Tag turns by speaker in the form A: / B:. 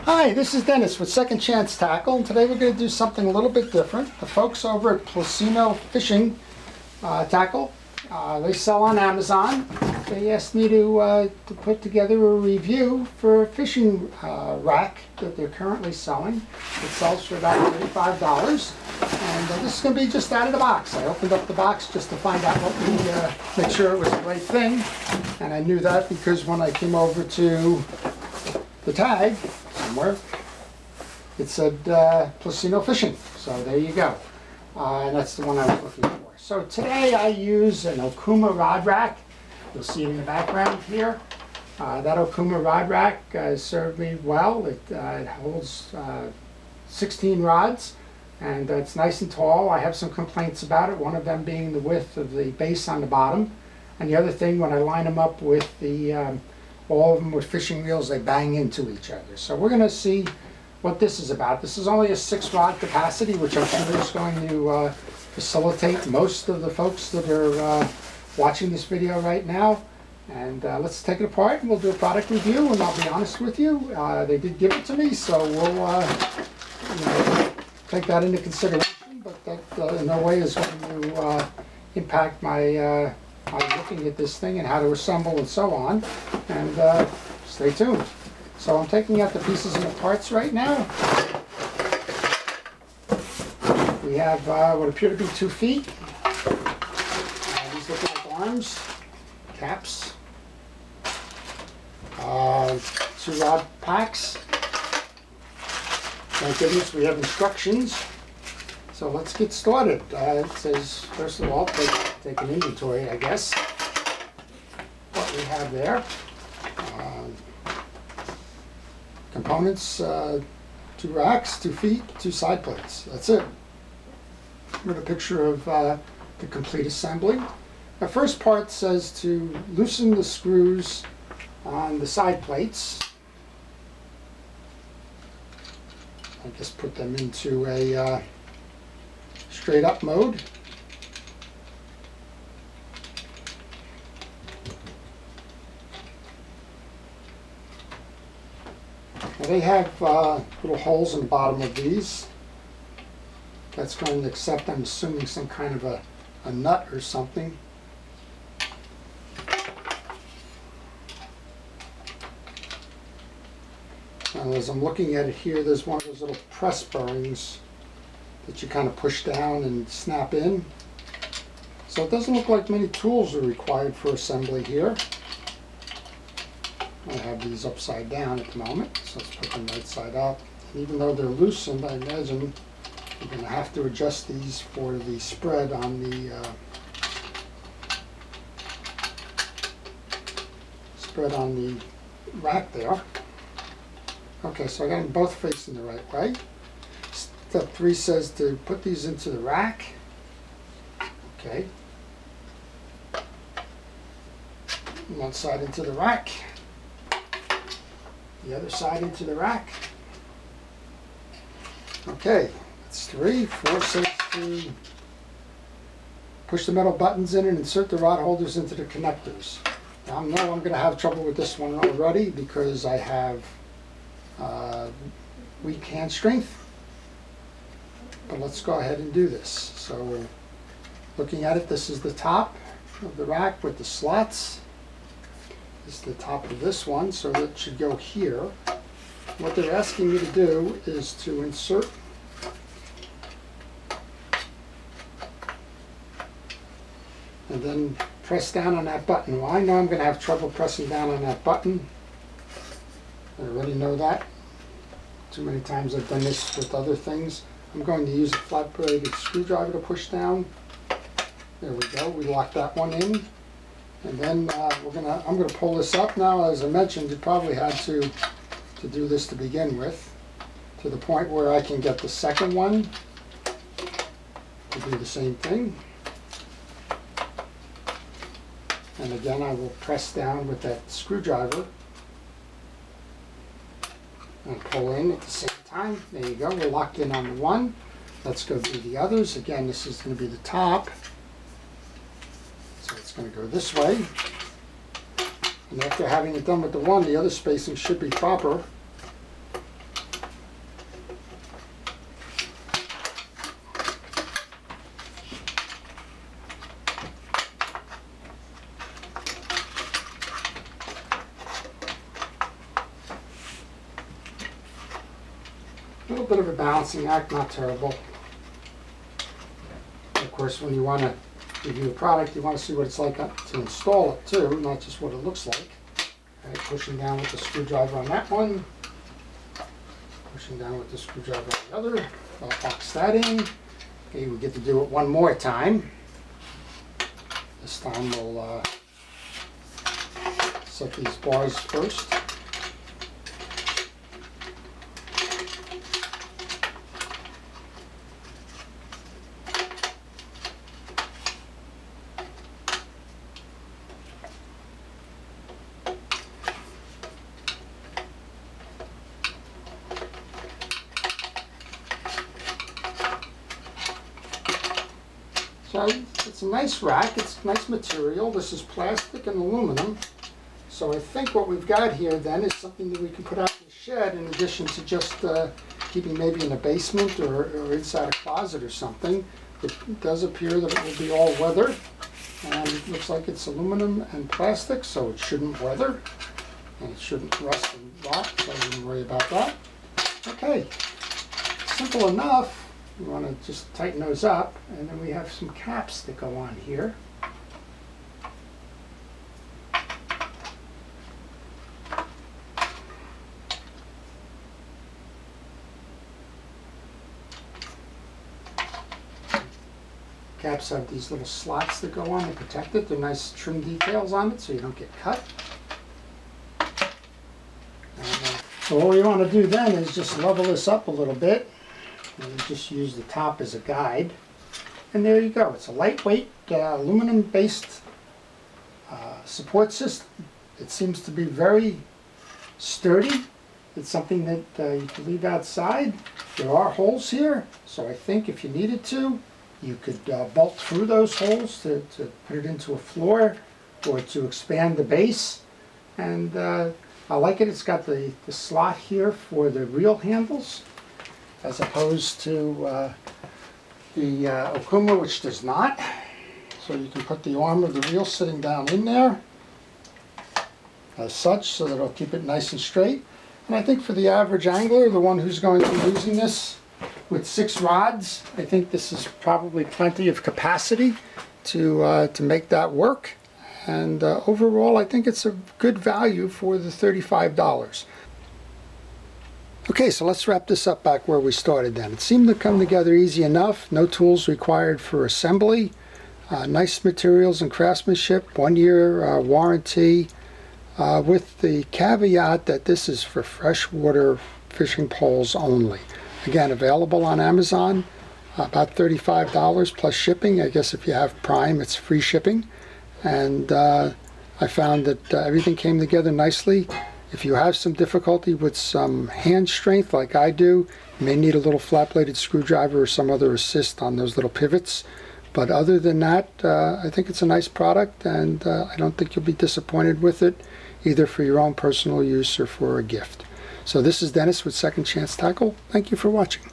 A: Hi, this is Dennis with Second Chance Tackle, and today we're going to do something a little bit different. The folks over at Plusinno Fishing Tackle, they sell on Amazon. They asked me to put together a review for a fishing rack that they're currently selling. It sells for about $35, and this is going to be just out of the box. I opened up the box just to find out make sure it was the right thing, and I knew that because when I came over to the tag somewhere, it said Plusinno Fishing. So there you go. And that's the one I was looking for. So today I use an Okuma rod rack. You'll see it in the background here. That Okuma rod rack served me well. It holds 16 rods, and it's nice and tall. I have some complaints about it, one of them being the width of the base on the bottom. And the other thing, when I line them up with the all of them with fishing reels, they bang into each other. So we're going to see what this is about. This is only a 6-rod capacity, which I'm sure is going to facilitate most of the folks that are watching this video right now. And let's take it apart and we'll do a product review, and I'll be honest with you, they did give it to me, so we'll take that into consideration, but that in no way is going to impact my looking at this thing and how to assemble and so on. And stay tuned. So I'm taking out the pieces and the parts right now. We have what appear to be 2 feet. These look like arms, caps, 2 rod packs. Thank goodness we have instructions. So let's get started. It says, first of all, take an inventory, I guess, what we have there. Components, 2 racks, 2 feet, 2 side plates. That's it. Here's a picture of the complete assembly. The first part says to loosen the screws on the side plates. I just put them into a straight up mode. Now they have little holes in the bottom of these. That's going to accept, I'm assuming, some kind of a nut or something. And as I'm looking at it here, there's one of those little press bearings that you kind of push down and snap in. So it doesn't look like many tools are required for assembly here. I have these upside down at the moment, so let's put them right side up. And even though they're loosened, I imagine you're going to have to adjust these for the spread on the rack there. Okay, so I got them both facing the right way. Step 3 says to put these into the rack. Okay. One side into the rack. The other side into the rack. Okay, that's 3. 4 says to push the metal buttons in and insert the rod holders into the connectors. Now I know I'm going to have trouble with this one already because I have weak hand strength. But let's go ahead and do this. So looking at it, this is the top of the rack with the slots. This is the top of this one, so that should go here. What they're asking me to do is to insert and then press down on that button. Well, I know I'm going to have trouble pressing down on that button. I already know that. Too many times I've done this with other things. I'm going to use a flat-bladed screwdriver to push down. There we go. We lock that one in. And then I'm going to pull this up now. As I mentioned, you probably had to do this to begin with, to the point where I can get the second one to do the same thing. And again, I will press down with that screwdriver and pull in at the same time. There you go. We're locked in on the one. Let's go do the others. Again, this is going to be the top. So it's going to go this way. And after having it done with the one, the other spacing should be proper. A little bit of a balancing act, not terrible. Of course, when you want to review a product, you want to see what it's like to install it too, not just what it looks like. All right, pushing down with the screwdriver on that one. Pushing down with the screwdriver on the other. I'll box that in. Okay, we get to do it one more time. This time we'll set these bars first. So it's a nice rack, it's nice material. This is plastic and aluminum. So I think what we've got here then is something that we can put out in the shed in addition to just keeping maybe in a basement or inside a closet or something. It does appear that it will be all weather, and it looks like it's aluminum and plastic, so it shouldn't weather and it shouldn't rust and rot, so I wouldn't worry about that. Okay, simple enough. We want to just tighten those up, and then we have some caps that go on here. Caps have these little slots that go on to protect it. They're nice trim details on it so you don't get cut. So what we want to do then is just level this up a little bit. And just use the top as a guide. And there you go. It's a lightweight aluminum-based support system. It seems to be very sturdy. It's something that you can leave outside. There are holes here, so I think if you needed to, you could bolt through those holes to put it into a floor or to expand the base. And I like it. It's got the slot here for the reel handles, as opposed to the Okuma, which does not. So you can put the arm of the reel sitting down in there as such, so that it'll keep it nice and straight. And I think for the average angler, the one who's going to be using this with 6 rods, I think this is probably plenty of capacity to make that work. And overall, I think it's a good value for the $35. Okay, so let's wrap this up back where we started then. It seemed to come together easy enough. No tools required for assembly. Nice materials and craftsmanship. 1-year warranty. With the caveat that this is for freshwater fishing poles only. Again, available on Amazon. About $35 plus shipping. I guess if you have Prime, it's free shipping. And I found that everything came together nicely. If you have some difficulty with some hand strength like I do, you may need a little flat-bladed screwdriver or some other assist on those little pivots. But other than that, I think it's a nice product, and I don't think you'll be disappointed with it, either for your own personal use or for a gift. So this is Dennis with Second Chance Tackle. Thank you for watching.